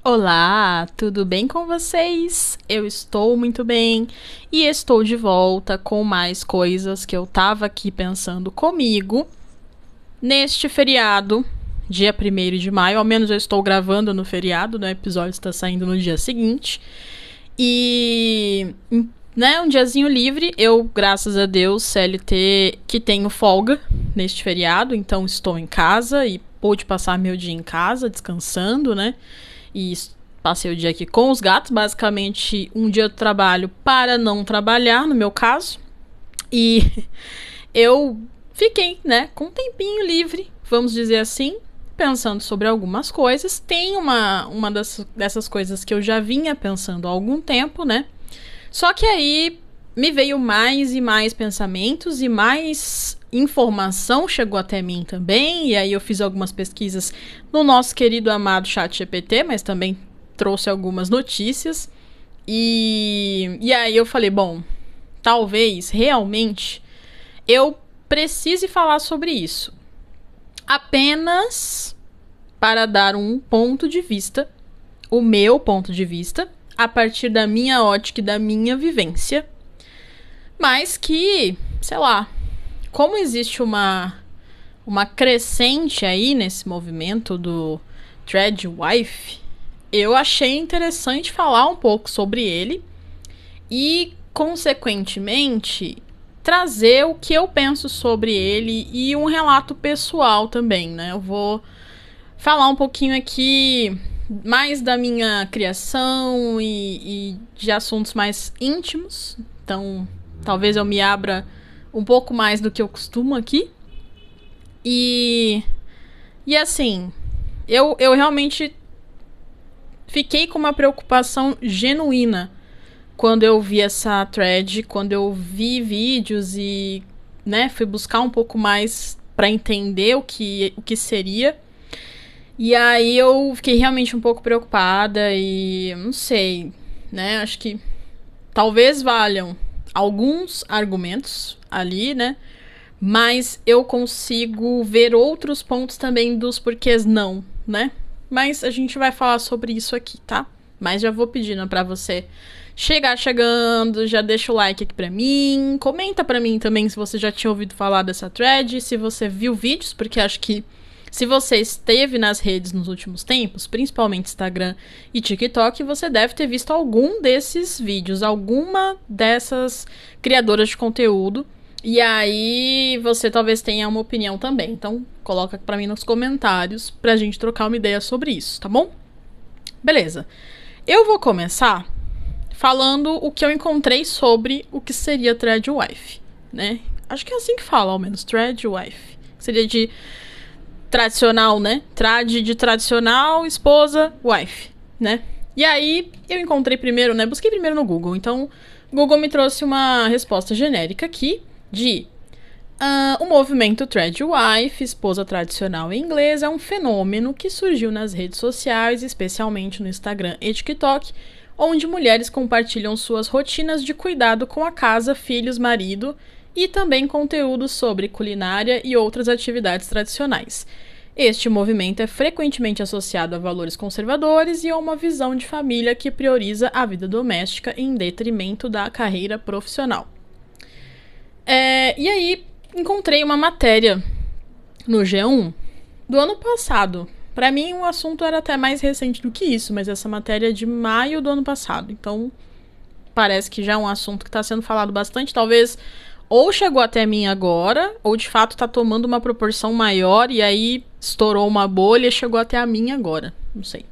Olá, tudo bem com vocês? Eu estou muito bem e estou de volta com mais coisas que eu tava aqui pensando comigo neste feriado, dia 1º de maio. Ao menos eu estou gravando no feriado, né? O episódio está saindo no dia seguinte. E, né, um diazinho livre. Eu, graças a Deus, CLT, que tenho folga neste feriado, então estou em casa e pude passar meu dia em casa, descansando, né? E passei o dia aqui com os gatos, basicamente um dia de trabalho para não trabalhar, no meu caso. E eu fiquei, né, com um tempinho livre, vamos dizer assim, pensando sobre algumas coisas. Tem uma dessas coisas que eu já vinha pensando há algum tempo, né? Só que aí me veio mais e mais pensamentos e mais informação chegou até mim também, e aí eu fiz algumas pesquisas no nosso querido amado ChatGPT, mas também trouxe algumas notícias, e aí eu falei, bom, talvez realmente eu precise falar sobre isso, apenas para dar um ponto de vista, o meu ponto de vista, a partir da minha ótica e da minha vivência, mas que, sei lá, como existe uma crescente aí nesse movimento do Threadwife, eu achei interessante falar um pouco sobre ele e, consequentemente, trazer o que eu penso sobre ele e um relato pessoal também, né? Eu vou falar um pouquinho aqui mais da minha criação e de assuntos mais íntimos, então talvez eu me abra um pouco mais do que eu costumo aqui. E assim, eu realmente fiquei com uma preocupação genuína quando eu vi essa thread, quando eu vi vídeos e, né, fui buscar um pouco mais para entender o que seria. E aí eu fiquei realmente um pouco preocupada e não sei, né, acho que talvez valham alguns argumentos ali, né? Mas eu consigo ver outros pontos também dos porquês não, né? Mas a gente vai falar sobre isso aqui, tá? Mas já vou pedindo pra você chegar chegando, já deixa o like aqui pra mim, comenta pra mim também se você já tinha ouvido falar dessa thread, se você viu vídeos, porque acho que se você esteve nas redes nos últimos tempos, principalmente Instagram e TikTok, você deve ter visto algum desses vídeos, alguma dessas criadoras de conteúdo. E aí você talvez tenha uma opinião também. Então coloca pra mim nos comentários pra gente trocar uma ideia sobre isso, tá bom? Beleza. Eu vou começar falando o que eu encontrei sobre o que seria Threadwife, né? Acho que é assim que fala, ao menos, Threadwife. Seria de tradicional, né? Trad de tradicional, esposa, wife, né? E aí eu encontrei primeiro, né? Busquei primeiro no Google. Então, o Google me trouxe uma resposta genérica aqui de o movimento Threadwife, esposa tradicional em inglês, é um fenômeno que surgiu nas redes sociais, especialmente no Instagram e TikTok, onde mulheres compartilham suas rotinas de cuidado com a casa, filhos, marido e também conteúdos sobre culinária e outras atividades tradicionais. Este movimento é frequentemente associado a valores conservadores e a uma visão de família que prioriza a vida doméstica em detrimento da carreira profissional. E aí, encontrei uma matéria no G1 do ano passado. Para mim, o assunto era até mais recente do que isso, mas essa matéria é de maio do ano passado. Então, parece que já é um assunto que está sendo falado bastante. Talvez ou chegou até mim agora, ou de fato está tomando uma proporção maior e aí estourou uma bolha e chegou até a mim agora. Não sei.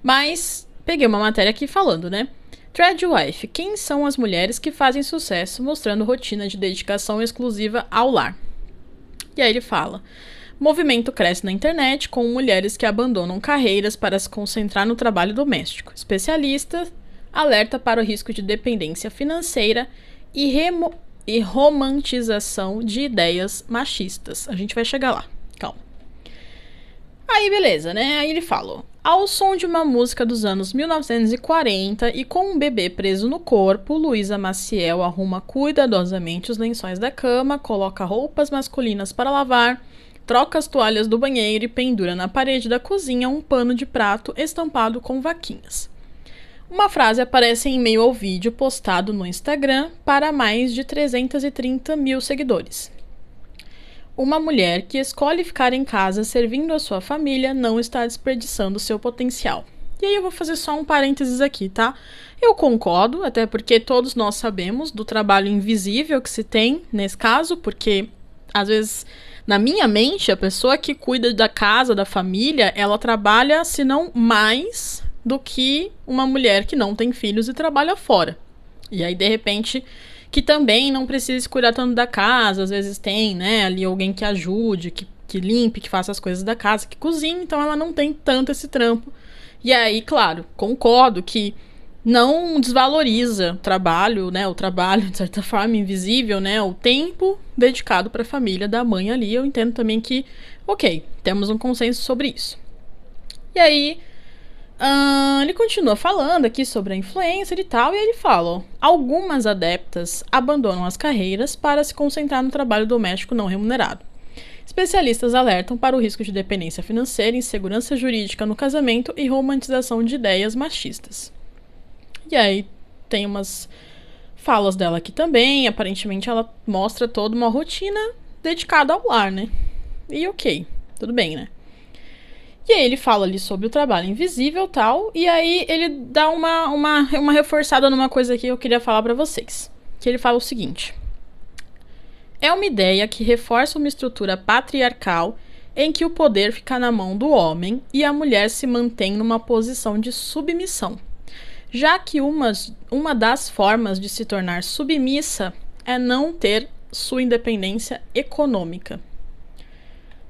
Mas peguei uma matéria aqui falando, né? Threadwife, quem são as mulheres que fazem sucesso mostrando rotina de dedicação exclusiva ao lar? E aí ele fala: movimento cresce na internet com mulheres que abandonam carreiras para se concentrar no trabalho doméstico. Especialista alerta para o risco de dependência financeira e romantização de ideias machistas. A gente vai chegar lá, calma. Aí beleza, né? Aí ele fala: ao som de uma música dos anos 1940 e com um bebê preso no corpo, Luísa Maciel arruma cuidadosamente os lençóis da cama, coloca roupas masculinas para lavar, troca as toalhas do banheiro e pendura na parede da cozinha um pano de prato estampado com vaquinhas. Uma frase aparece em meio ao vídeo postado no Instagram para mais de 330 mil seguidores. Uma mulher que escolhe ficar em casa servindo a sua família não está desperdiçando seu potencial. E aí eu vou fazer só um parênteses aqui, tá? Eu concordo, até porque todos nós sabemos do trabalho invisível que se tem nesse caso, porque às vezes, na minha mente, a pessoa que cuida da casa, da família, ela trabalha, se não mais, do que uma mulher que não tem filhos e trabalha fora. E aí, de repente, que também não precisa cuidar tanto da casa, às vezes tem, né, ali alguém que ajude, que limpe, que faça as coisas da casa, que cozinhe, então ela não tem tanto esse trampo. E aí, claro, concordo que não desvaloriza o trabalho, né, de certa forma, invisível, né, o tempo dedicado para a família da mãe ali. Eu entendo também que, ok, temos um consenso sobre isso. E aí, ele continua falando aqui sobre a influencer e tal, e ele fala, ó, algumas adeptas abandonam as carreiras para se concentrar no trabalho doméstico não remunerado. Especialistas alertam para o risco de dependência financeira, insegurança jurídica no casamento e romantização de ideias machistas. E aí tem umas falas dela aqui também. Aparentemente ela mostra toda uma rotina dedicada ao lar, né? E ok, tudo bem, né? E aí ele fala ali sobre o trabalho invisível e tal. E aí ele dá uma reforçada numa coisa que eu queria falar pra vocês. Que ele fala o seguinte: é uma ideia que reforça uma estrutura patriarcal em que o poder fica na mão do homem e a mulher se mantém numa posição de submissão, já que uma das formas de se tornar submissa é não ter sua independência econômica.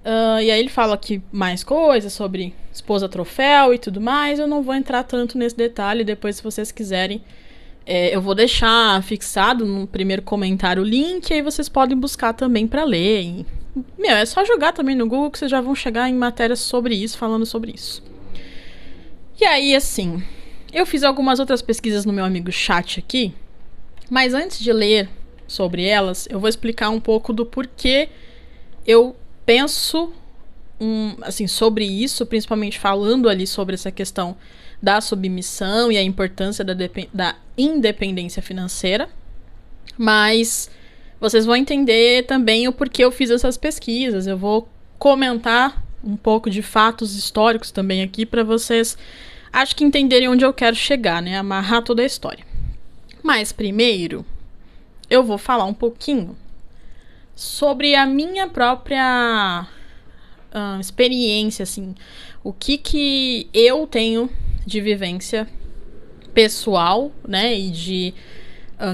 E aí ele fala aqui mais coisas sobre esposa troféu e tudo mais. Eu não vou entrar tanto nesse detalhe. Depois, se vocês quiserem, eu vou deixar fixado no primeiro comentário o link, e aí vocês podem buscar também para ler. E, é só jogar também no Google que vocês já vão chegar em matérias sobre isso, falando sobre isso. E aí, assim, eu fiz algumas outras pesquisas no meu amigo chat aqui, mas antes de ler sobre elas, eu vou explicar um pouco do porquê eu penso assim, sobre isso, principalmente falando ali sobre essa questão da submissão e a importância da independência financeira. Mas vocês vão entender também o porquê eu fiz essas pesquisas. Eu vou comentar um pouco de fatos históricos também aqui para vocês, acho que entenderem onde eu quero chegar, né? Amarrar toda a história. Mas primeiro, eu vou falar um pouquinho sobre a minha própria experiência, assim, o que eu tenho de vivência pessoal, né, e de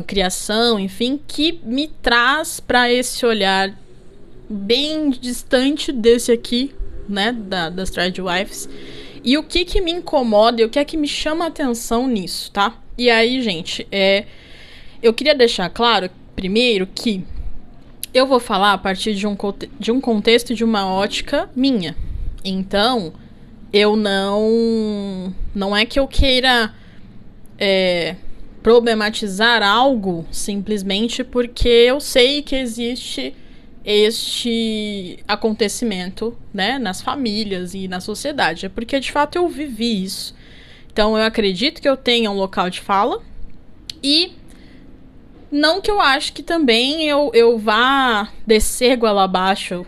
criação, enfim, que me traz para esse olhar bem distante desse aqui, né, das Tradwives, e o que me incomoda e o que é que me chama a atenção nisso, tá? E aí, gente, eu queria deixar claro, primeiro, que eu vou falar a partir de um contexto e de uma ótica minha. Então, eu não é que eu queira problematizar algo simplesmente porque eu sei que existe este acontecimento, né, nas famílias e na sociedade. É porque, de fato, eu vivi isso. Então, eu acredito que eu tenha um local de fala e não que eu acho que também eu vá descer goela abaixo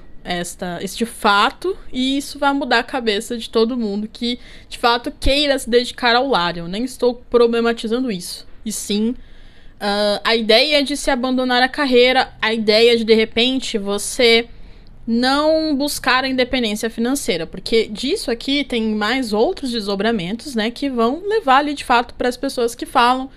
este fato e isso vai mudar a cabeça de todo mundo que, de fato, queira se dedicar ao lar. Eu nem estou problematizando isso. E sim, a ideia de se abandonar a carreira, a ideia de repente, você não buscar a independência financeira. Porque disso aqui tem mais outros desdobramentos, né, que vão levar ali, de fato, para as pessoas que falam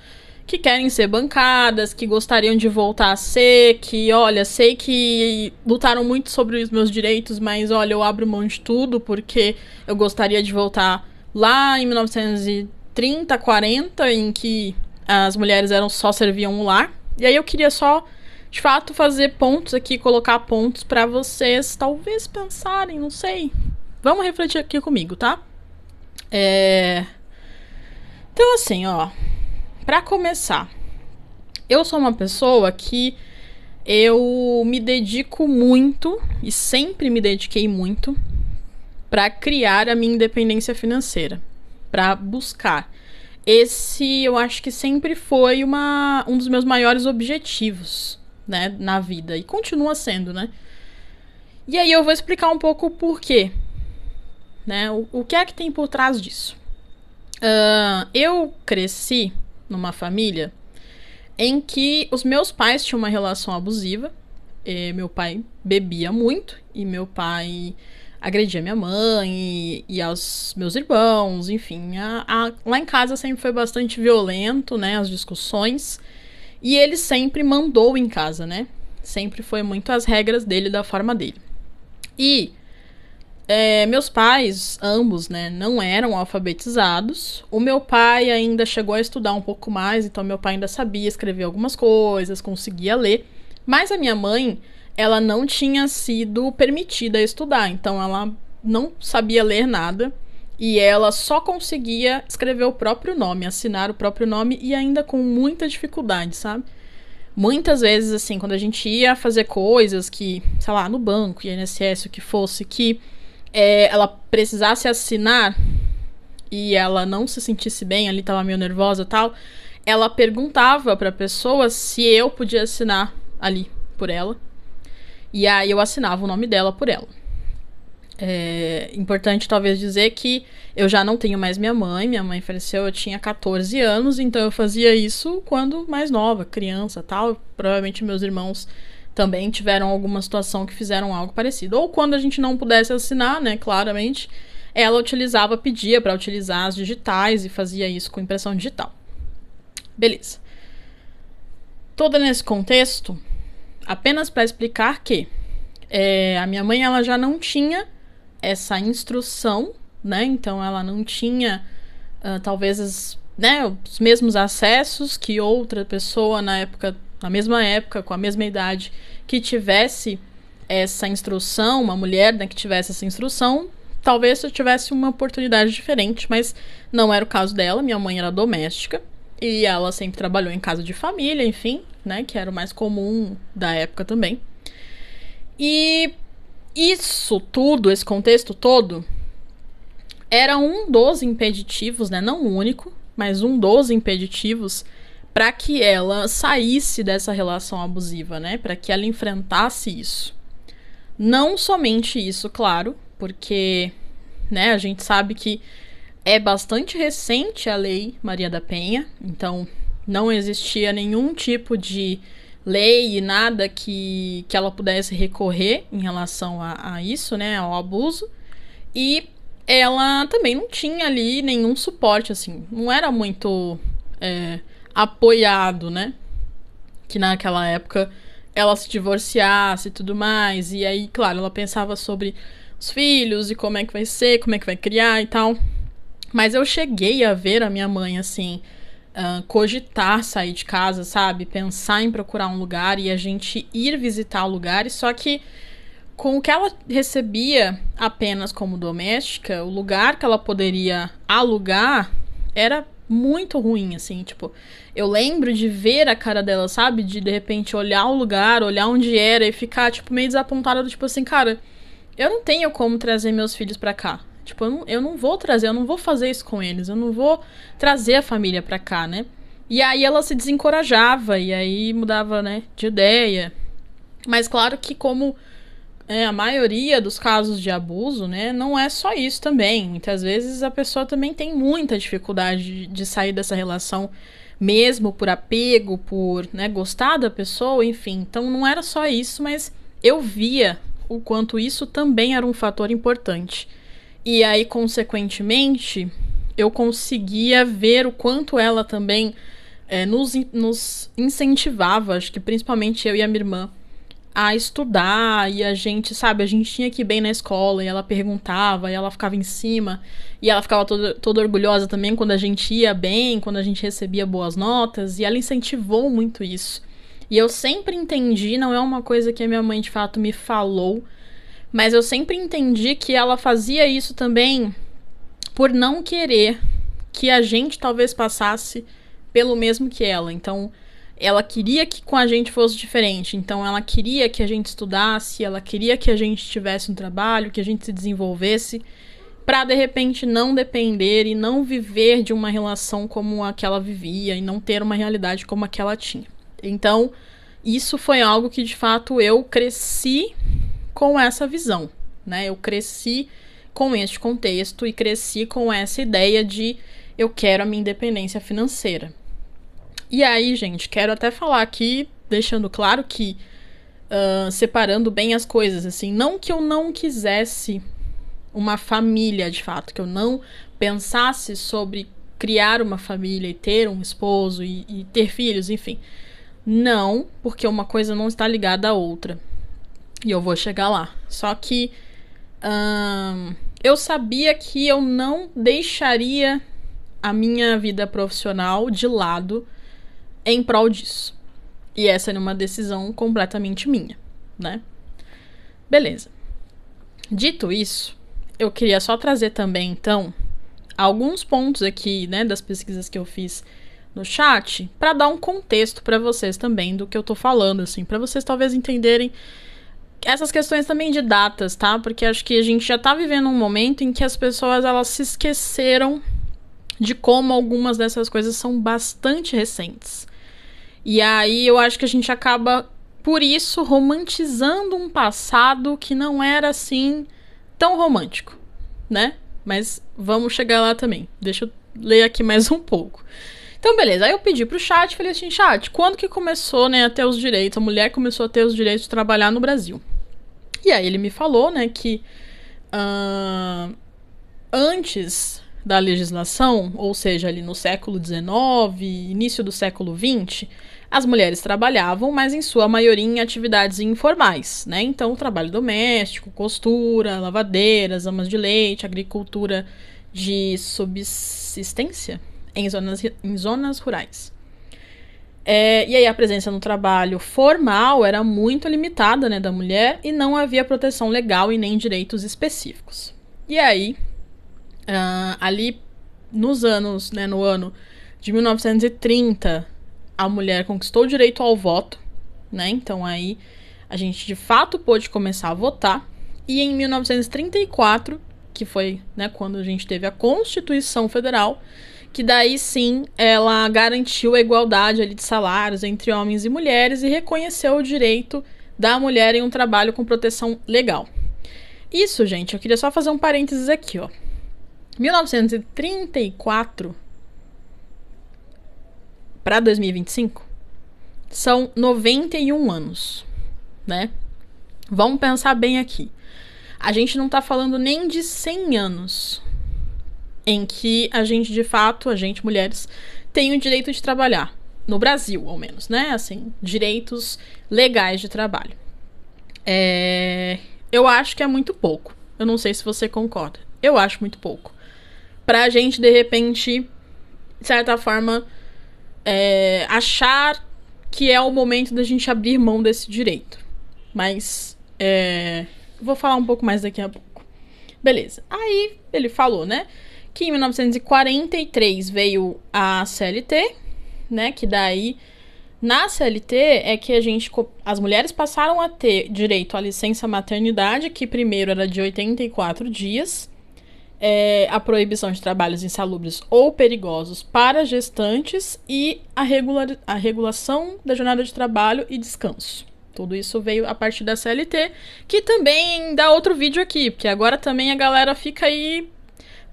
que querem ser bancadas, que gostariam de voltar a ser, que, olha, sei que lutaram muito sobre os meus direitos, mas, olha, eu abro mão de tudo porque eu gostaria de voltar lá em 1930, 40, em que as mulheres só serviam o lar. E aí eu queria só, de fato, fazer pontos aqui, colocar pontos pra vocês talvez pensarem, não sei. Vamos refletir aqui comigo, tá? Então, assim, ó, pra começar, eu sou uma pessoa que eu me dedico muito, e sempre me dediquei muito, para criar a minha independência financeira, para buscar. Esse, eu acho que sempre foi um dos meus maiores objetivos, né, na vida, e continua sendo, né? E aí eu vou explicar um pouco o porquê, né? O que é que tem por trás disso? Eu cresci numa família em que os meus pais tinham uma relação abusiva. Meu pai bebia muito e meu pai agredia minha mãe e aos meus irmãos, enfim. Lá em casa sempre foi bastante violento, né, as discussões. E ele sempre mandou em casa, né? Sempre foi muito as regras dele, da forma dele. E meus pais, ambos, né, não eram alfabetizados. O meu pai ainda chegou a estudar um pouco mais, então meu pai ainda sabia escrever algumas coisas, conseguia ler. Mas a minha mãe, ela não tinha sido permitida a estudar, então ela não sabia ler nada. E ela só conseguia escrever o próprio nome, assinar o próprio nome, e ainda com muita dificuldade, sabe? Muitas vezes, assim, quando a gente ia fazer coisas que, sei lá, no banco, INSS, o que fosse, que ela precisasse assinar e ela não se sentisse bem, ali tava meio nervosa e tal, ela perguntava pra pessoa se eu podia assinar ali por ela. E aí eu assinava o nome dela por ela. É importante talvez dizer que eu já não tenho mais minha mãe faleceu, eu tinha 14 anos, então eu fazia isso quando mais nova, criança tal. Provavelmente meus irmãos também tiveram alguma situação que fizeram algo parecido. Ou quando a gente não pudesse assinar, né, claramente, ela pedia para utilizar as digitais e fazia isso com impressão digital. Beleza. Todo nesse contexto, apenas para explicar que a minha mãe, ela já não tinha essa instrução, né, então ela não tinha talvez os mesmos acessos que outra pessoa na mesma época, com a mesma idade, que tivesse essa instrução, uma mulher, né, que tivesse essa instrução, talvez eu tivesse uma oportunidade diferente, mas não era o caso dela. Minha mãe era doméstica e ela sempre trabalhou em casa de família, enfim, né, que era o mais comum da época também. E isso tudo, esse contexto todo, era um dos impeditivos, né, não o único, mas um dos impeditivos para que ela saísse dessa relação abusiva, né? Para que ela enfrentasse isso. Não somente isso, claro, porque, né, a gente sabe que é bastante recente a Lei Maria da Penha, então não existia nenhum tipo de lei e nada que ela pudesse recorrer em relação a isso, né, ao abuso. E ela também não tinha ali nenhum suporte, assim, não era muito apoiado, né? Que naquela época ela se divorciasse e tudo mais. E aí, claro, ela pensava sobre os filhos e como é que vai ser, como é que vai criar e tal. Mas eu cheguei a ver a minha mãe, assim, cogitar sair de casa, sabe? Pensar em procurar um lugar e a gente ir visitar lugares. Só que com o que ela recebia apenas como doméstica, o lugar que ela poderia alugar era muito ruim, assim, tipo, eu lembro de ver a cara dela, sabe, de repente olhar o lugar, olhar onde era e ficar, tipo, meio desapontada, do tipo assim, cara, eu não tenho como trazer meus filhos pra cá, tipo, eu não vou trazer, eu não vou fazer isso com eles, eu não vou trazer a família pra cá, né, e aí ela se desencorajava, e aí mudava, né, de ideia, mas claro que como a maioria dos casos de abuso, né, não é só isso também. Muitas vezes a pessoa também tem muita dificuldade de sair dessa relação, mesmo por apego, por, né, gostar da pessoa, enfim. Então não era só isso, mas eu via o quanto isso também era um fator importante. E aí, consequentemente, eu conseguia ver o quanto ela também nos incentivava, acho que principalmente eu e a minha irmã, a estudar, e a gente, sabe, a gente tinha que ir bem na escola, e ela perguntava, e ela ficava em cima, e ela ficava toda orgulhosa também quando a gente ia bem, quando a gente recebia boas notas, e ela incentivou muito isso. E eu sempre entendi, não é uma coisa que a minha mãe de fato me falou, mas eu sempre entendi que ela fazia isso também por não querer que a gente talvez passasse pelo mesmo que ela. Então, ela queria que com a gente fosse diferente. Então, ela queria que a gente estudasse, ela queria que a gente tivesse um trabalho, que a gente se desenvolvesse, pra, de repente, não depender e não viver de uma relação como a que ela vivia e não ter uma realidade como a que ela tinha. Então, isso foi algo que, de fato, eu cresci com essa visão, né? Eu cresci com este contexto e cresci com essa ideia de eu quero a minha independência financeira. E aí, gente, quero até falar aqui, deixando claro que, separando bem as coisas, assim, não que eu não quisesse uma família, de fato, que eu não pensasse sobre criar uma família e ter um esposo e ter filhos, enfim. Não, porque uma coisa não está ligada à outra. E eu vou chegar lá. Só que eu sabia que eu não deixaria a minha vida profissional de lado em prol disso. E essa era uma decisão completamente minha, né? Beleza. Dito isso, eu queria só trazer também, então, alguns pontos aqui, né, das pesquisas que eu fiz no chat, para dar um contexto para vocês também do que eu tô falando, assim, para vocês talvez entenderem essas questões também de datas, tá? Porque acho que a gente já tá vivendo um momento em que as pessoas, elas se esqueceram de como algumas dessas coisas são bastante recentes. E aí eu acho que a gente acaba, por isso, romantizando um passado que não era, assim, tão romântico, né? Mas vamos chegar lá também. Deixa eu ler aqui mais um pouco. Então, beleza. Aí eu pedi pro chat, falei assim, chat, quando que começou, né, a ter os direitos, a mulher começou a ter os direitos de trabalhar no Brasil? E aí ele me falou, né, que antes da legislação, ou seja, ali no século XIX, início do século XX, as mulheres trabalhavam, mas em sua maioria em atividades informais, né? Então, trabalho doméstico, costura, lavadeiras, amas de leite, agricultura de subsistência em zonas rurais. E aí a presença no trabalho formal era muito limitada, né, da mulher, e não havia proteção legal e nem direitos específicos. E aí, ali nos anos, né, no ano de 1930, a mulher conquistou o direito ao voto, né? Então aí a gente de fato pôde começar a votar. E em 1934, que foi, né, quando a gente teve a Constituição Federal, que daí sim ela garantiu a igualdade ali de salários entre homens e mulheres e reconheceu o direito da mulher em um trabalho com proteção legal. Isso, gente, eu queria só fazer um parênteses aqui, ó. 1934 para 2025 são 91 anos, né? Vamos pensar bem aqui. A gente não tá falando nem de 100 anos em que a gente, de fato, a gente, mulheres, tem o direito de trabalhar. No Brasil, ao menos, né? Assim, direitos legais de trabalho. Eu acho que é muito pouco. Eu não sei se você concorda. Eu acho muito pouco. Pra gente, de repente, de certa forma, achar que é o momento da gente abrir mão desse direito. Mas, vou falar um pouco mais daqui a pouco. Beleza. Aí, ele falou, né, que em 1943 veio a CLT, né, que daí, na CLT, é que as mulheres passaram a ter direito à licença maternidade, que primeiro era de 84 dias, a proibição de trabalhos insalubres ou perigosos para gestantes e a regulação da jornada de trabalho e descanso. Tudo isso veio a partir da CLT, que também dá outro vídeo aqui, porque agora também a galera fica aí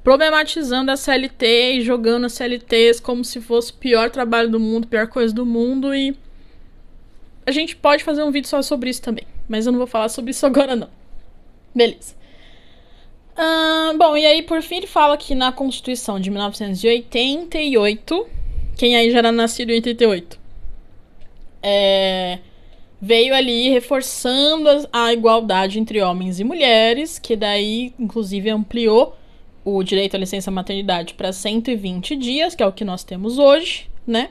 problematizando a CLT e jogando as CLTs como se fosse o pior trabalho do mundo, pior coisa do mundo, e a gente pode fazer um vídeo só sobre isso também, mas eu não vou falar sobre isso agora não. Beleza. Bom, e aí por fim ele fala que na Constituição de 1988, quem aí já era nascido em 88, veio ali reforçando a igualdade entre homens e mulheres, que daí inclusive ampliou o direito à licença maternidade para 120 dias, que é o que nós temos hoje, né?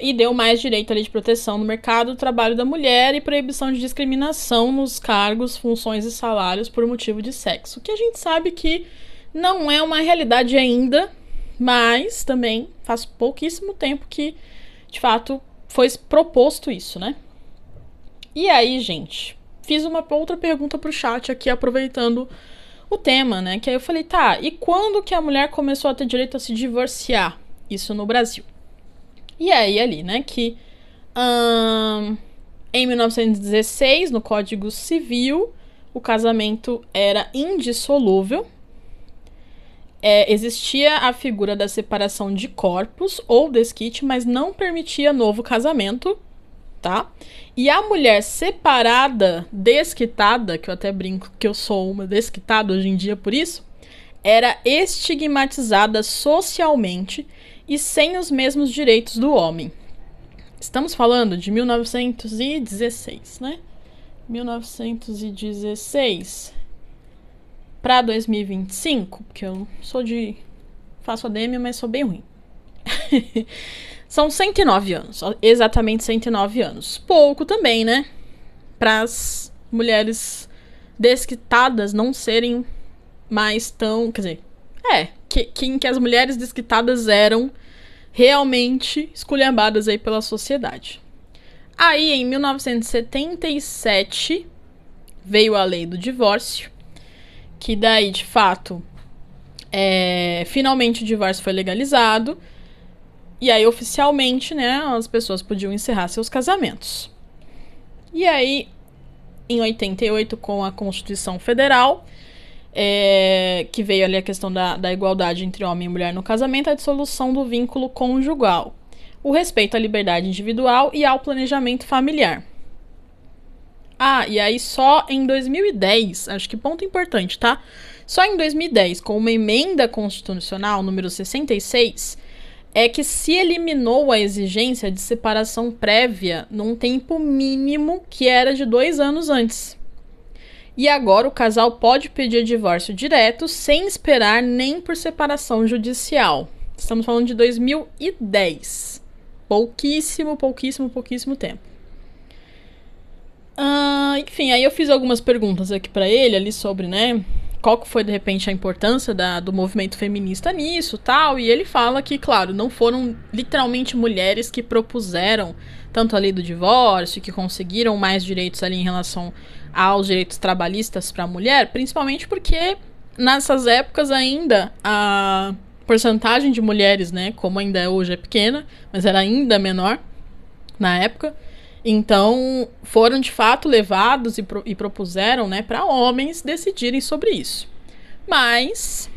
E deu mais direito ali de proteção no mercado do trabalho da mulher e proibição de discriminação nos cargos, funções e salários por motivo de sexo. Que a gente sabe que não é uma realidade ainda, mas também faz pouquíssimo tempo que, de fato, foi proposto isso, né? E aí, gente, fiz uma outra pergunta pro chat aqui, aproveitando o tema, né? Que aí eu falei, tá, e quando que a mulher começou a ter direito a se divorciar? Isso no Brasil. E aí, ali, né, que em 1916, no Código Civil, o casamento era indissolúvel. Existia a figura da separação de corpos ou desquite, mas não permitia novo casamento, tá? E a mulher separada, desquitada, que eu até brinco que eu sou uma desquitada hoje em dia por isso, era estigmatizada socialmente e sem os mesmos direitos do homem. Estamos falando de 1916, né? 1916 para 2025, porque eu faço ADM, mas sou bem ruim. São 109 anos, exatamente 109 anos. Pouco também, né? Para as mulheres desquitadas não serem mais tão... Quer dizer, que as mulheres desquitadas eram realmente esculhambadas aí pela sociedade. Aí, em 1977, veio a lei do divórcio, que daí, de fato, finalmente o divórcio foi legalizado. E aí, oficialmente, né, as pessoas podiam encerrar seus casamentos. E aí, em 88, com a Constituição Federal, que veio ali a questão da igualdade entre homem e mulher no casamento, a dissolução do vínculo conjugal, o respeito à liberdade individual e ao planejamento familiar. E aí só em 2010, acho que ponto importante, tá? Só em 2010, com uma emenda constitucional, número 66, é que se eliminou a exigência de separação prévia num tempo mínimo que era de 2 anos antes. E agora o casal pode pedir divórcio direto sem esperar nem por separação judicial. Estamos falando de 2010. Pouquíssimo tempo. Enfim, aí eu fiz algumas perguntas aqui pra ele ali sobre, né, qual que foi de repente a importância do movimento feminista nisso, tal, e ele fala que, claro, não foram literalmente mulheres que propuseram tanto a lei do divórcio, que conseguiram mais direitos ali em relação aos direitos trabalhistas para a mulher, principalmente porque nessas épocas ainda a porcentagem de mulheres, né, como ainda hoje é pequena, mas era ainda menor na época. Então, foram de fato levados e propuseram, né, para homens decidirem sobre isso. Mas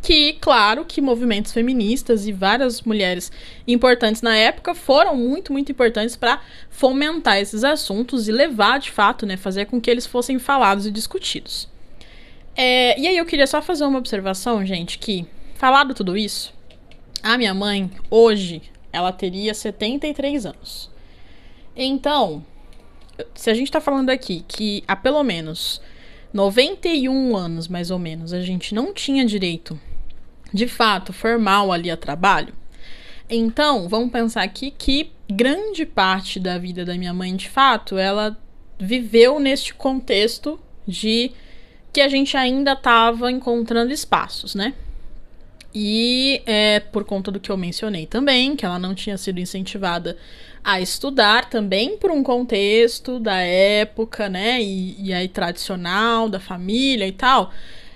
que, claro, que movimentos feministas e várias mulheres importantes na época foram muito, muito importantes para fomentar esses assuntos e levar, de fato, né, fazer com que eles fossem falados e discutidos. E aí eu queria só fazer uma observação, gente, que, falado tudo isso, a minha mãe, hoje, ela teria 73 anos. Então, se a gente tá falando aqui que há pelo menos 91 anos, mais ou menos, a gente não tinha direito, de fato, formal ali a trabalho, então, vamos pensar aqui que grande parte da vida da minha mãe, de fato, ela viveu neste contexto de que a gente ainda estava encontrando espaços, né? E por conta do que eu mencionei também, que ela não tinha sido incentivada a estudar, também por um contexto da época, né, e aí tradicional, da família e tal,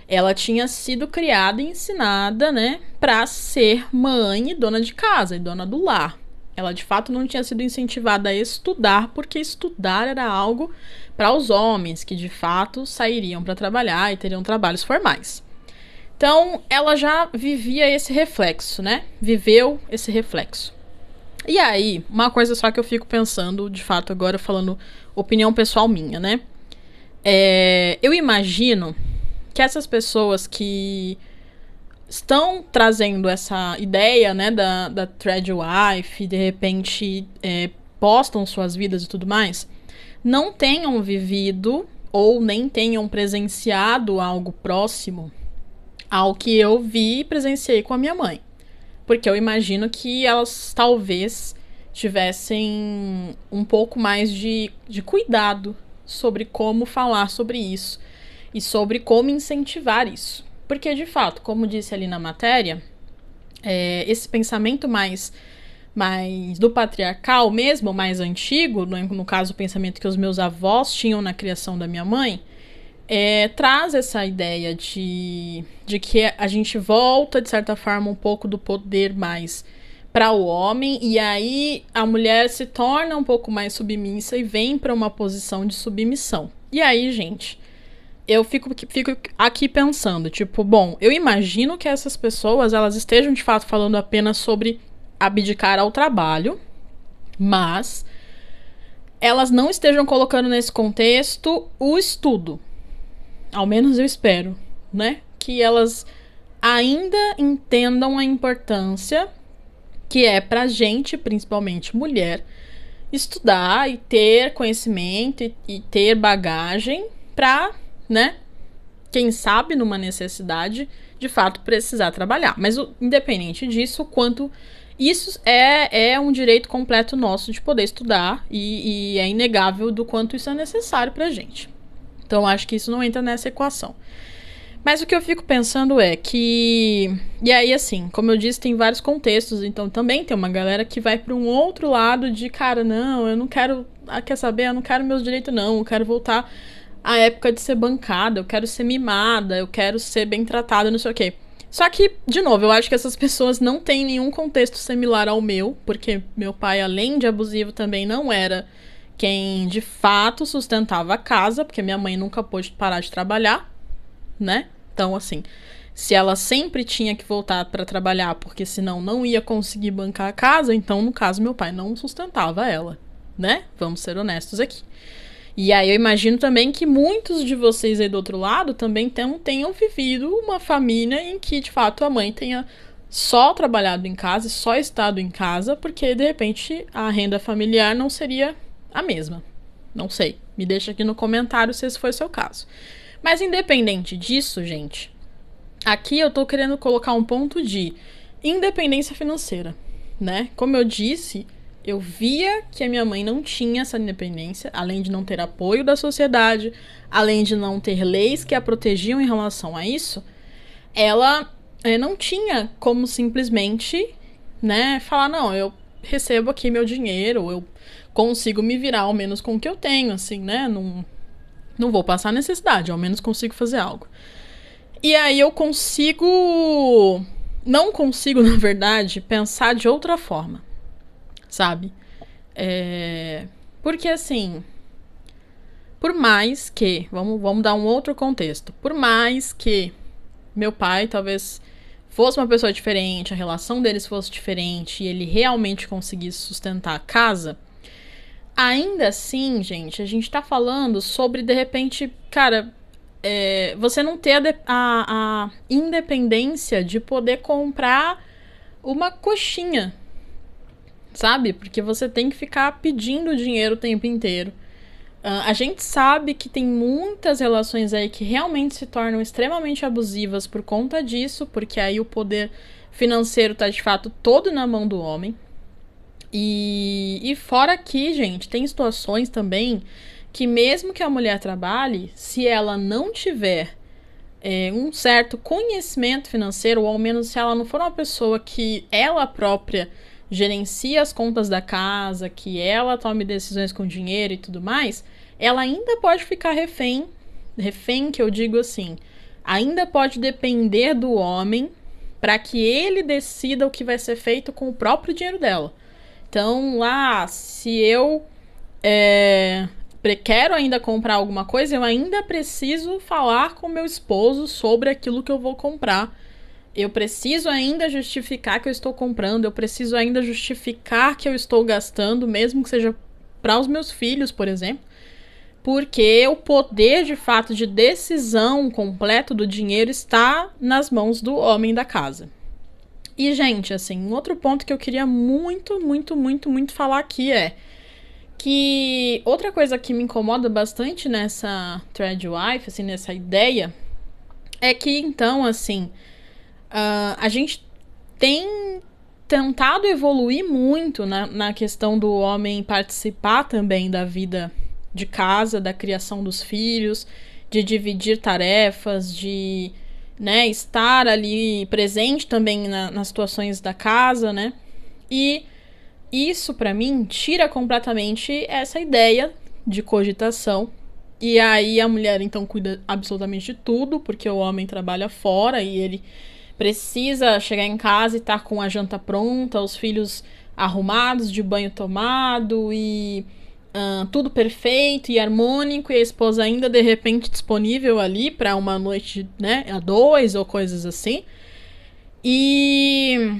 ela tinha sido criada e ensinada, né, pra ser mãe e dona de casa, e dona do lar. Ela, de fato, não tinha sido incentivada a estudar, porque estudar era algo para os homens, que, de fato, sairiam para trabalhar e teriam trabalhos formais. Então, ela já vivia esse reflexo, né? Viveu esse reflexo. E aí, uma coisa só que eu fico pensando, de fato, agora falando opinião pessoal minha, né? Eu imagino que essas pessoas que estão trazendo essa ideia, né, da thread wife, de repente postam suas vidas e tudo mais, não tenham vivido ou nem tenham presenciado algo próximo ao que eu vi e presenciei com a minha mãe. Porque eu imagino que elas talvez tivessem um pouco mais de cuidado sobre como falar sobre isso e sobre como incentivar isso. Porque, de fato, como disse ali na matéria, esse pensamento mais mais do patriarcal mesmo, mais antigo, no caso o pensamento que os meus avós tinham na criação da minha mãe, traz essa ideia de que a gente volta, de certa forma, um pouco do poder mais para o homem, e aí a mulher se torna um pouco mais submissa e vem para uma posição de submissão. E aí, gente, eu fico aqui pensando, tipo, bom, eu imagino que essas pessoas, elas estejam de fato falando apenas sobre abdicar ao trabalho, mas elas não estejam colocando nesse contexto o estudo. Ao menos eu espero, né? Que elas ainda entendam a importância que é pra gente, principalmente mulher, estudar e ter conhecimento e ter bagagem pra, né? Quem sabe numa necessidade, de fato, precisar trabalhar. Mas independente disso, quanto isso é um direito completo nosso de poder estudar e é inegável do quanto isso é necessário pra gente. Então, acho que isso não entra nessa equação. Mas o que eu fico pensando é que... E aí, assim, como eu disse, tem vários contextos. Então, também tem uma galera que vai para um outro lado de... Cara, não, eu não quero... quer saber? Eu não quero meus direitos, não. Eu quero voltar à época de ser bancada. Eu quero ser mimada. Eu quero ser bem tratada, não sei o quê. Só que, de novo, eu acho que essas pessoas não têm nenhum contexto similar ao meu. Porque meu pai, além de abusivo, também não era... quem de fato sustentava a casa, porque minha mãe nunca pôde parar de trabalhar, né? Então, assim, se ela sempre tinha que voltar para trabalhar, porque senão não ia conseguir bancar a casa, então, no caso, meu pai não sustentava ela, né? Vamos ser honestos aqui. E aí eu imagino também que muitos de vocês aí do outro lado também tenham vivido uma família em que, de fato, a mãe tenha só trabalhado em casa, só estado em casa, porque, de repente, a renda familiar não seria a mesma. Não sei. Me deixa aqui no comentário se esse foi o seu caso. Mas independente disso, gente, aqui eu tô querendo colocar um ponto de independência financeira, né? Como eu disse, eu via que a minha mãe não tinha essa independência, além de não ter apoio da sociedade, além de não ter leis que a protegiam em relação a isso, ela não tinha como simplesmente, né, falar, não, eu recebo aqui meu dinheiro, eu consigo me virar ao menos com o que eu tenho, assim, né? Não vou passar necessidade, ao menos consigo fazer algo. E aí eu não consigo, na verdade, pensar de outra forma, sabe? Porque, assim, por mais que, vamos dar um outro contexto, por mais que meu pai talvez fosse uma pessoa diferente, a relação deles fosse diferente e ele realmente conseguisse sustentar a casa, ainda assim, gente, a gente tá falando sobre, de repente, cara, você não ter a independência de poder comprar uma coxinha, sabe? Porque você tem que ficar pedindo dinheiro o tempo inteiro. A gente sabe que tem muitas relações aí que realmente se tornam extremamente abusivas por conta disso, porque aí o poder financeiro tá, de fato, todo na mão do homem. E fora que, gente, tem situações também que mesmo que a mulher trabalhe, se ela não tiver um certo conhecimento financeiro, ou ao menos se ela não for uma pessoa que ela própria gerencia as contas da casa, que ela tome decisões com dinheiro e tudo mais, ela ainda pode ficar refém que eu digo assim, ainda pode depender do homem para que ele decida o que vai ser feito com o próprio dinheiro dela. Então, se eu quero ainda comprar alguma coisa, eu ainda preciso falar com meu esposo sobre aquilo que eu vou comprar. Eu preciso ainda justificar que eu estou comprando, eu preciso ainda justificar que eu estou gastando, mesmo que seja para os meus filhos, por exemplo, porque o poder, de fato, de decisão completo do dinheiro está nas mãos do homem da casa. E, gente, assim, um outro ponto que eu queria muito, muito, muito, muito falar aqui é que outra coisa que me incomoda bastante nessa thread wife, assim, nessa ideia, é que, então, assim, a gente tem tentado evoluir muito na questão do homem participar também da vida de casa, da criação dos filhos, de dividir tarefas, de, né, estar ali presente também nas situações da casa, né? E isso, pra mim, tira completamente essa ideia de cogitação. E aí a mulher, então, cuida absolutamente de tudo, porque o homem trabalha fora e ele precisa chegar em casa e estar com a janta pronta, os filhos arrumados, de banho tomado e tudo perfeito e harmônico, e a esposa ainda de repente disponível ali para uma noite, né, a dois ou coisas assim. E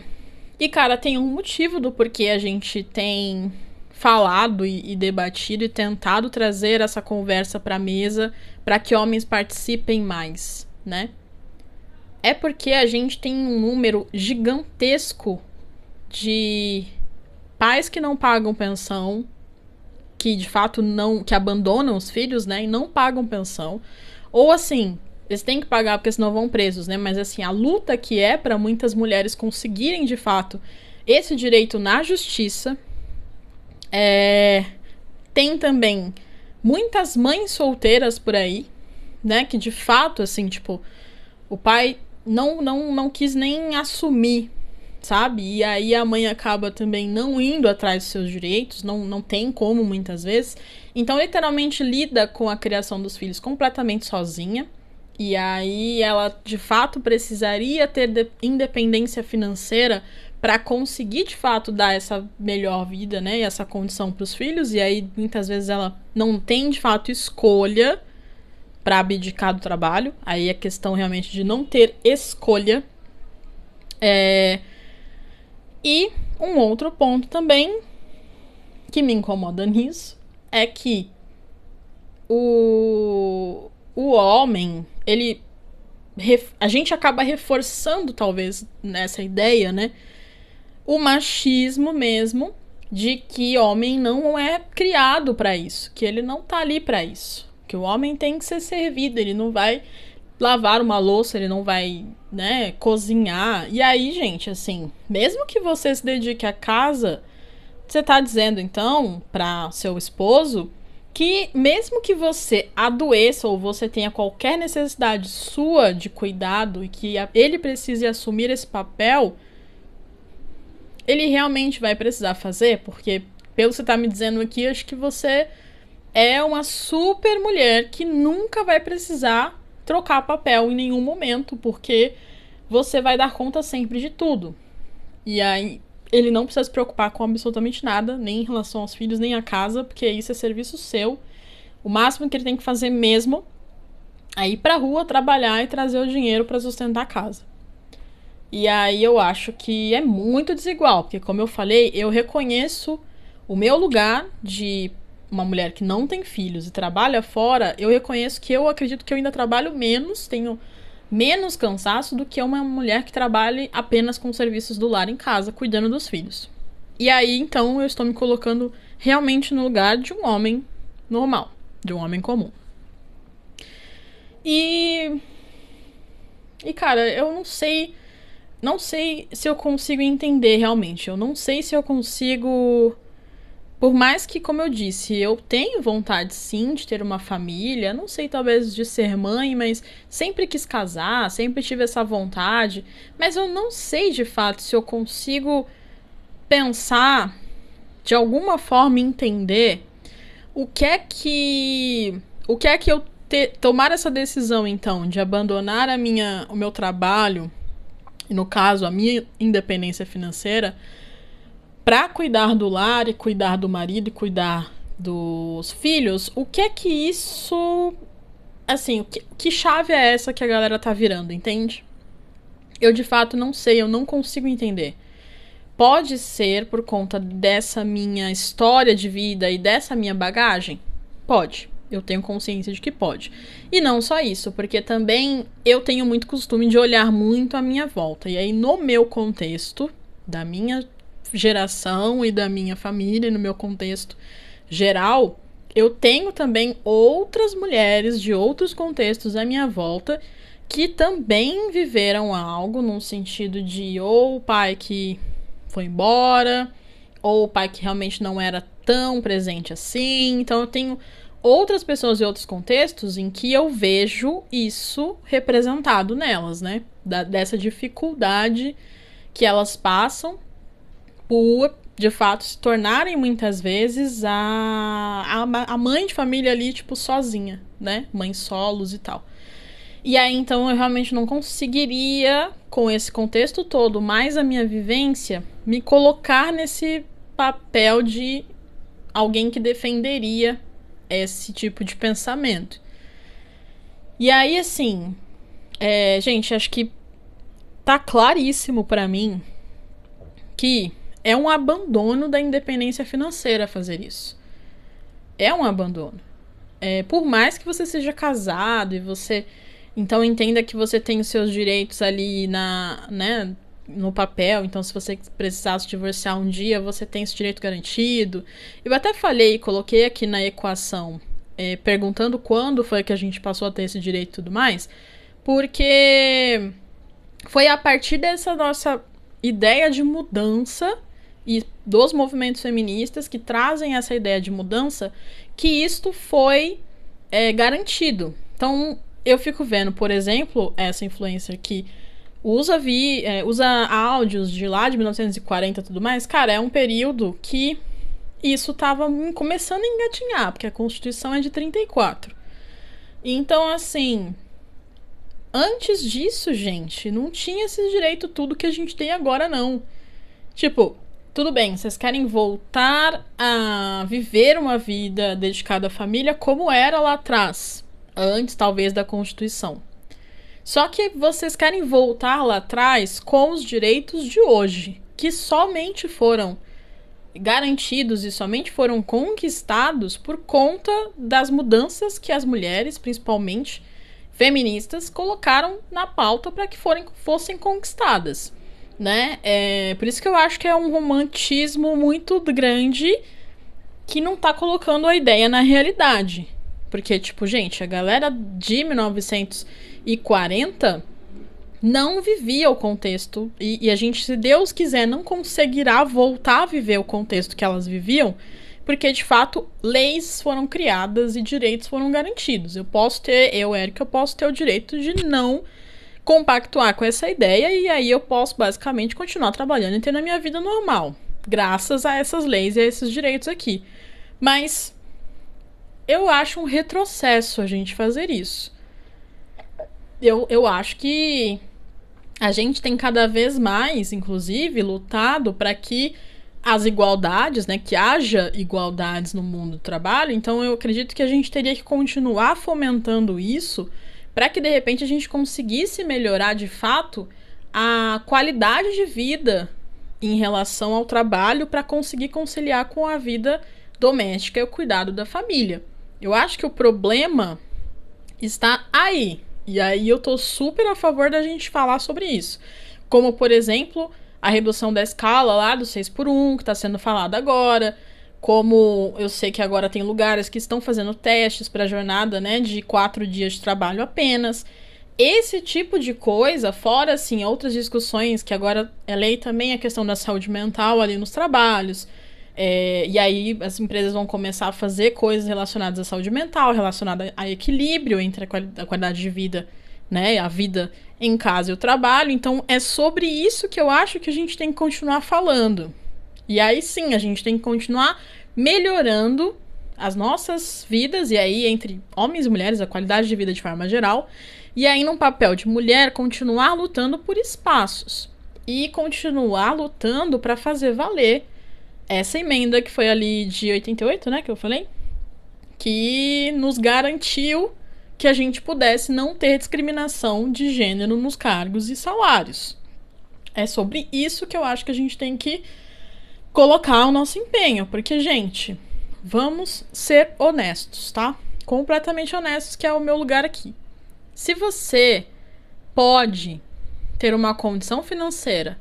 cara, tem um motivo do porquê a gente tem falado e debatido e tentado trazer essa conversa para a mesa para que homens participem mais, né? É porque a gente tem um número gigantesco de pais que não pagam pensão, que de fato não, que abandonam os filhos, né, e não pagam pensão, ou assim, eles têm que pagar porque senão vão presos, né, mas assim, a luta que é para muitas mulheres conseguirem de fato esse direito na justiça. Tem também muitas mães solteiras por aí, né, que de fato, assim, tipo, o pai não quis nem assumir, sabe? E aí a mãe acaba também não indo atrás dos seus direitos, não tem como muitas vezes. Então, literalmente, lida com a criação dos filhos completamente sozinha. E aí ela, de fato, precisaria ter independência financeira para conseguir, de fato, dar essa melhor vida, né? E essa condição para os filhos. E aí, muitas vezes, ela não tem, de fato, escolha para abdicar do trabalho. Aí é questão realmente de não ter escolha. E um outro ponto também que me incomoda nisso é que o homem, ele... A gente acaba reforçando, talvez, nessa ideia, né? O machismo mesmo de que homem não é criado para isso, que ele não tá ali para isso, que o homem tem que ser servido, ele não vai lavar uma louça, ele não vai, né, cozinhar. E aí, gente, assim, mesmo que você se dedique à casa, você tá dizendo, então, para seu esposo que mesmo que você adoeça ou você tenha qualquer necessidade sua de cuidado e que ele precise assumir esse papel, ele realmente vai precisar fazer? Porque, pelo que você tá me dizendo aqui, acho que você é uma super mulher que nunca vai precisar trocar papel em nenhum momento, porque você vai dar conta sempre de tudo. E aí, ele não precisa se preocupar com absolutamente nada, nem em relação aos filhos, nem à casa, porque isso é serviço seu. O máximo que ele tem que fazer mesmo é ir pra rua, trabalhar e trazer o dinheiro para sustentar a casa. E aí eu acho que é muito desigual, porque como eu falei, eu reconheço o meu lugar de uma mulher que não tem filhos e trabalha fora. Eu reconheço que eu acredito que eu ainda trabalho menos, tenho menos cansaço do que uma mulher que trabalhe apenas com serviços do lar em casa, cuidando dos filhos. E aí, então, eu estou me colocando realmente no lugar de um homem normal, de um homem comum. E cara, eu não sei se eu consigo entender realmente. Eu não sei se eu consigo... Por mais que, como eu disse, eu tenho vontade sim de ter uma família, não sei, talvez de ser mãe, mas sempre quis casar, sempre tive essa vontade, mas eu não sei de fato se eu consigo pensar, de alguma forma entender o que é que eu tomar essa decisão então de abandonar o meu trabalho, e no caso a minha independência financeira, para cuidar do lar e cuidar do marido e cuidar dos filhos. O que é que isso... Assim, que chave é essa que a galera tá virando, entende? Eu de fato não sei, eu não consigo entender. Pode ser por conta dessa minha história de vida e dessa minha bagagem? Pode. Eu tenho consciência de que pode. E não só isso, porque também eu tenho muito costume de olhar muito à minha volta. E aí, no meu contexto, da minha geração e da minha família, no meu contexto geral, eu tenho também outras mulheres de outros contextos à minha volta que também viveram algo num sentido de ou o pai que foi embora, ou o pai que realmente não era tão presente assim. Então eu tenho outras pessoas de outros contextos em que eu vejo isso representado nelas, né? Dessa dificuldade que elas passam por de fato, se tornarem muitas vezes a mãe de família ali, tipo, sozinha, né? Mães solos e tal. E aí, então, eu realmente não conseguiria, com esse contexto todo, mais a minha vivência, me colocar nesse papel de alguém que defenderia esse tipo de pensamento. E aí, assim, gente, acho que tá claríssimo pra mim que é um abandono da independência financeira fazer isso. É um abandono. Por mais que você seja casado e você, então, entenda que você tem os seus direitos ali no papel. Então, se você precisar se divorciar um dia, você tem esse direito garantido. Eu até coloquei aqui na equação, perguntando quando foi que a gente passou a ter esse direito e tudo mais, porque foi a partir dessa nossa ideia de mudança e dos movimentos feministas que trazem essa ideia de mudança que isto foi garantido. Então, eu fico vendo, por exemplo, essa influencer que usa áudios de lá de 1940 e tudo mais. Cara, é um período que isso tava começando a engatinhar, porque a Constituição é de 34. Então, assim, antes disso, gente, não tinha esse direito tudo que a gente tem agora, não. Tipo, tudo bem, vocês querem voltar a viver uma vida dedicada à família como era lá atrás, antes, talvez, da Constituição. Só que vocês querem voltar lá atrás com os direitos de hoje, que somente foram garantidos e somente foram conquistados por conta das mudanças que as mulheres, principalmente feministas, colocaram na pauta para que fossem conquistadas, né? Por isso que eu acho que é um romantismo muito grande que não tá colocando a ideia na realidade. Porque, tipo, gente, a galera de 1940 não vivia o contexto. E a gente, se Deus quiser, não conseguirá voltar a viver o contexto que elas viviam, porque, de fato, leis foram criadas e direitos foram garantidos. Érica, eu posso ter o direito de não compactuar com essa ideia e aí eu posso, basicamente, continuar trabalhando e ter a minha vida normal, graças a essas leis e a esses direitos aqui. Mas eu acho um retrocesso a gente fazer isso. Eu acho que a gente tem cada vez mais, inclusive, lutado para que as igualdades, né, que haja igualdades no mundo do trabalho. Então eu acredito que a gente teria que continuar fomentando isso para que, de repente, a gente conseguisse melhorar, de fato, a qualidade de vida em relação ao trabalho para conseguir conciliar com a vida doméstica e o cuidado da família. Eu acho que o problema está aí. E aí eu tô super a favor da gente falar sobre isso. Como, por exemplo, a redução da escala lá do 6x1, que está sendo falado agora. Como eu sei que agora tem lugares que estão fazendo testes para a jornada, né, de 4 dias de trabalho apenas. Esse tipo de coisa, fora, assim, outras discussões que agora é lei também, a questão da saúde mental ali nos trabalhos. E aí as empresas vão começar a fazer coisas relacionadas à saúde mental, relacionadas a equilíbrio entre a qualidade de vida, né, a vida em casa e o trabalho. Então é sobre isso que eu acho que a gente tem que continuar falando. E aí sim, a gente tem que continuar melhorando as nossas vidas, e aí entre homens e mulheres, a qualidade de vida de forma geral. E aí, num papel de mulher, continuar lutando por espaços. E continuar lutando para fazer valer essa emenda que foi ali de 88, né, que eu falei, que nos garantiu que a gente pudesse não ter discriminação de gênero nos cargos e salários. É sobre isso que eu acho que a gente tem que colocar o nosso empenho, porque, gente, vamos ser honestos, tá? Completamente honestos, que é o meu lugar aqui. Se você pode ter uma condição financeira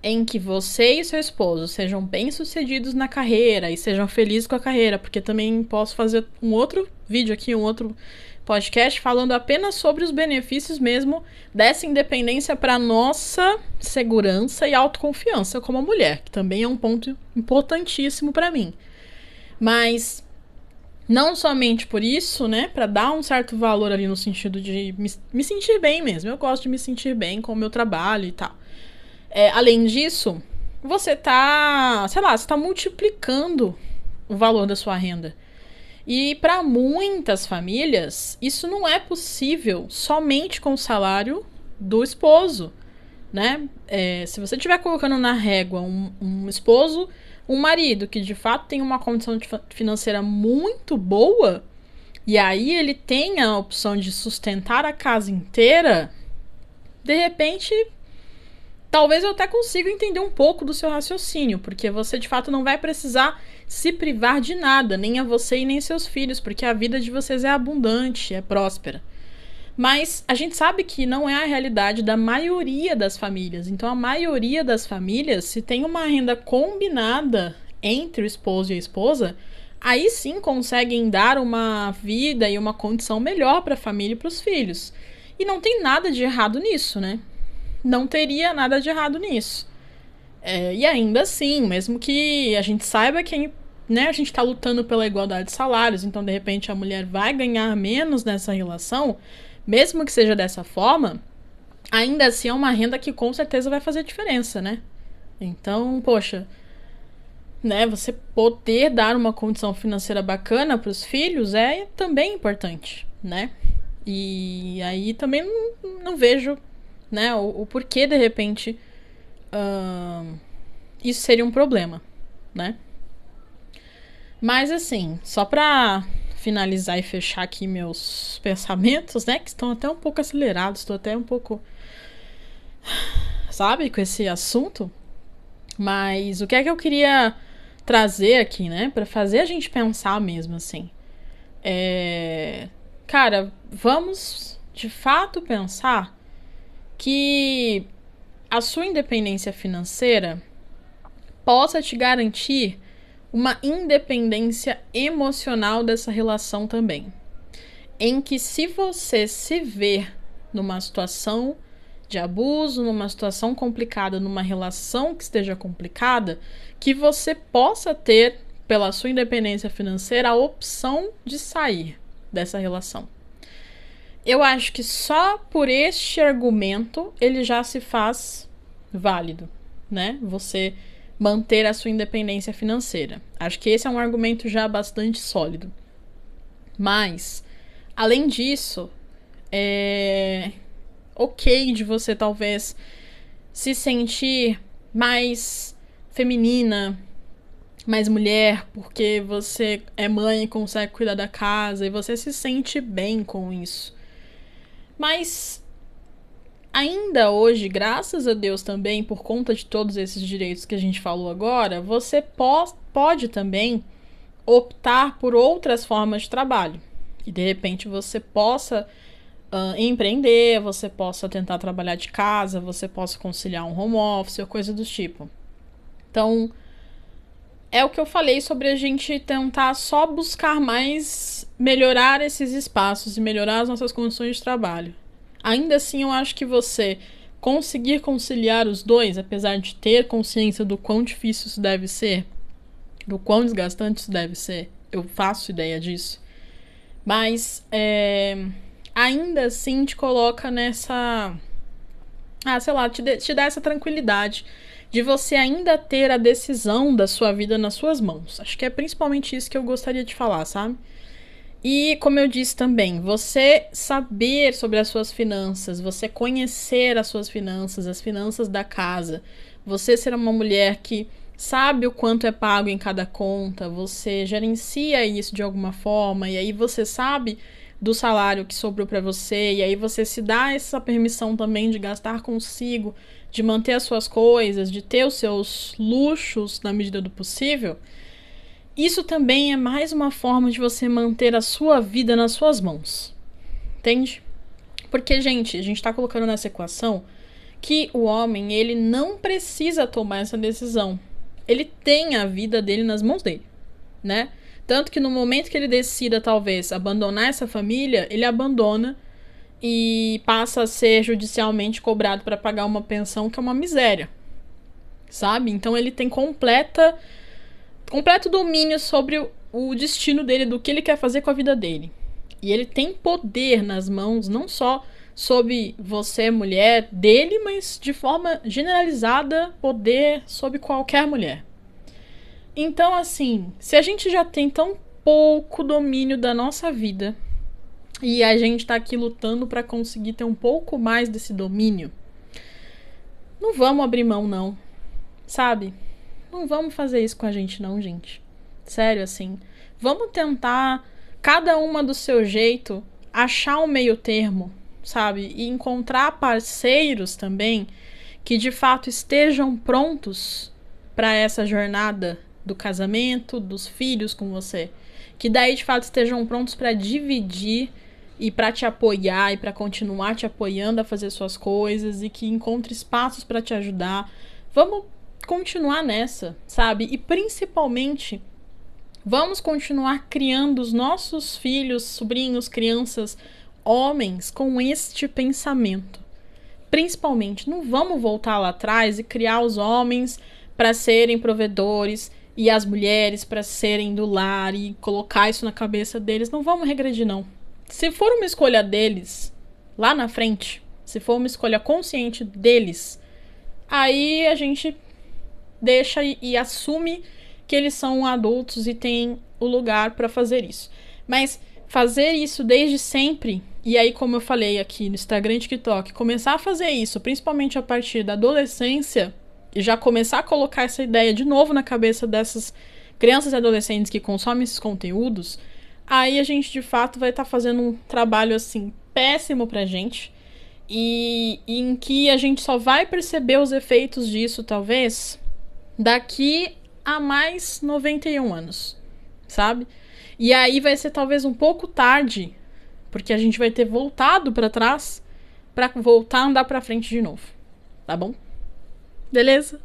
em que você e seu esposo sejam bem-sucedidos na carreira e sejam felizes com a carreira, porque também posso fazer um outro vídeo aqui, um outro podcast falando apenas sobre os benefícios mesmo dessa independência para nossa segurança e autoconfiança como mulher, que também é um ponto importantíssimo para mim. Mas não somente por isso, né, para dar um certo valor ali no sentido de me sentir bem mesmo. Eu gosto de me sentir bem com o meu trabalho e tal. Além disso, você tá, sei lá, você tá multiplicando o valor da sua renda. E para muitas famílias, isso não é possível somente com o salário do esposo, né? Se você estiver colocando na régua um esposo, um marido que de fato tem uma condição financeira muito boa, e aí ele tem a opção de sustentar a casa inteira, de repente, talvez eu até consiga entender um pouco do seu raciocínio, porque você de fato não vai precisar se privar de nada, nem a você e nem seus filhos, porque a vida de vocês é abundante, é próspera. Mas a gente sabe que não é a realidade da maioria das famílias. Então, a maioria das famílias, se tem uma renda combinada entre o esposo e a esposa, aí sim conseguem dar uma vida e uma condição melhor para a família e para os filhos. E não tem nada de errado nisso, né? Não teria nada de errado nisso. E ainda assim, mesmo que a gente saiba que a gente está lutando pela igualdade de salários, então de repente a mulher vai ganhar menos nessa relação, mesmo que seja dessa forma, ainda assim é uma renda que com certeza vai fazer diferença, né? Então, poxa, né, você poder dar uma condição financeira bacana para os filhos é também importante, né? E aí também não vejo, né, o porquê de repente isso seria um problema, né? Mas assim, só pra finalizar e fechar aqui meus pensamentos, né, que estão até um pouco acelerados, estou até um pouco, sabe, com esse assunto. Mas o que é que eu queria trazer aqui, né, pra fazer a gente pensar mesmo, assim. Cara, vamos de fato pensar que a sua independência financeira possa te garantir uma independência emocional dessa relação também. Em que se você se ver numa situação de abuso, numa situação complicada, numa relação que esteja complicada, que você possa ter, pela sua independência financeira, a opção de sair dessa relação. Eu acho que só por este argumento ele já se faz válido, né? Você manter a sua independência financeira. Acho que esse é um argumento já bastante sólido. Mas, além disso, é ok de você talvez se sentir mais feminina, mais mulher, porque você é mãe e consegue cuidar da casa e você se sente bem com isso. Mas ainda hoje, graças a Deus também, por conta de todos esses direitos que a gente falou agora, você pode também optar por outras formas de trabalho. E de repente você possa empreender, você possa tentar trabalhar de casa, você possa conciliar um home office ou coisa do tipo. Então, é o que eu falei sobre a gente tentar só buscar mais melhorar esses espaços e melhorar as nossas condições de trabalho. Ainda assim, eu acho que você conseguir conciliar os dois, apesar de ter consciência do quão difícil isso deve ser, do quão desgastante isso deve ser, eu faço ideia disso, mas ainda assim te coloca nessa... te dá essa tranquilidade de você ainda ter a decisão da sua vida nas suas mãos. Acho que é principalmente isso que eu gostaria de falar, sabe? E, como eu disse também, você saber sobre as suas finanças, você conhecer as suas finanças, as finanças da casa, você ser uma mulher que sabe o quanto é pago em cada conta, você gerencia isso de alguma forma, e aí você sabe do salário que sobrou para você, e aí você se dá essa permissão também de gastar consigo, de manter as suas coisas, de ter os seus luxos na medida do possível. Isso também é mais uma forma de você manter a sua vida nas suas mãos. Entende? Porque, gente, a gente tá colocando nessa equação que o homem, ele não precisa tomar essa decisão. Ele tem a vida dele nas mãos dele, né? Tanto que no momento que ele decida, talvez, abandonar essa família, ele abandona e passa a ser judicialmente cobrado para pagar uma pensão que é uma miséria, sabe? Então ele tem completo domínio sobre o destino dele, do que ele quer fazer com a vida dele. E ele tem poder nas mãos, não só sobre você, mulher, dele, mas de forma generalizada, poder sobre qualquer mulher. Então, assim, se a gente já tem tão pouco domínio da nossa vida e a gente tá aqui lutando para conseguir ter um pouco mais desse domínio, não vamos abrir mão, não. Sabe? Não vamos fazer isso com a gente, não, gente. Sério, assim. Vamos tentar, cada uma do seu jeito, achar um meio termo, sabe? E encontrar parceiros também que de fato estejam prontos para essa jornada do casamento, dos filhos com você. Que daí de fato estejam prontos para dividir e para te apoiar e para continuar te apoiando a fazer suas coisas e que encontre espaços para te ajudar. Vamos continuar nessa, sabe? E principalmente vamos continuar criando os nossos filhos, sobrinhos, crianças, homens com este pensamento. Principalmente, não vamos voltar lá atrás e criar os homens para serem provedores e as mulheres para serem do lar e colocar isso na cabeça deles. Não vamos regredir, não. Se for uma escolha deles, lá na frente, se for uma escolha consciente deles, aí a gente deixa e assume que eles são adultos e têm o lugar para fazer isso. Mas fazer isso desde sempre, e aí como eu falei aqui no Instagram e TikTok, começar a fazer isso, principalmente a partir da adolescência, e já começar a colocar essa ideia de novo na cabeça dessas crianças e adolescentes que consomem esses conteúdos, aí a gente de fato vai estar fazendo um trabalho assim péssimo pra gente, e em que a gente só vai perceber os efeitos disso, talvez, daqui a mais 91 anos, sabe? E aí vai ser talvez um pouco tarde, porque a gente vai ter voltado pra trás pra voltar a andar pra frente de novo, tá bom? Beleza?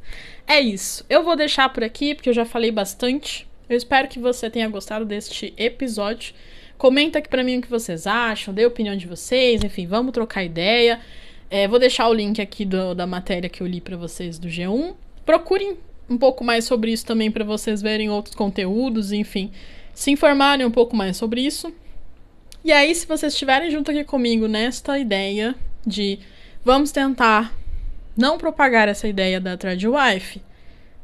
É isso. Eu vou deixar por aqui, porque eu já falei bastante. Eu espero que você tenha gostado deste episódio. Comenta aqui pra mim o que vocês acham, dê a opinião de vocês, enfim, vamos trocar ideia. Vou deixar o link aqui da matéria que eu li pra vocês do G1. Procurem um pouco mais sobre isso também pra vocês verem outros conteúdos, enfim, se informarem um pouco mais sobre isso. E aí, se vocês estiverem junto aqui comigo nesta ideia de vamos tentar não propagar essa ideia da Thread Wife,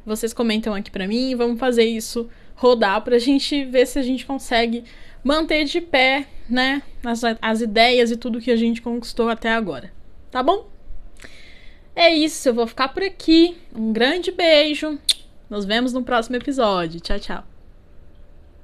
vocês comentam aqui pra mim e vamos fazer isso rodar pra gente ver se a gente consegue manter de pé, né, as ideias e tudo que a gente conquistou até agora. Tá bom? É isso, eu vou ficar por aqui. Um grande beijo. Nos vemos no próximo episódio. Tchau, tchau.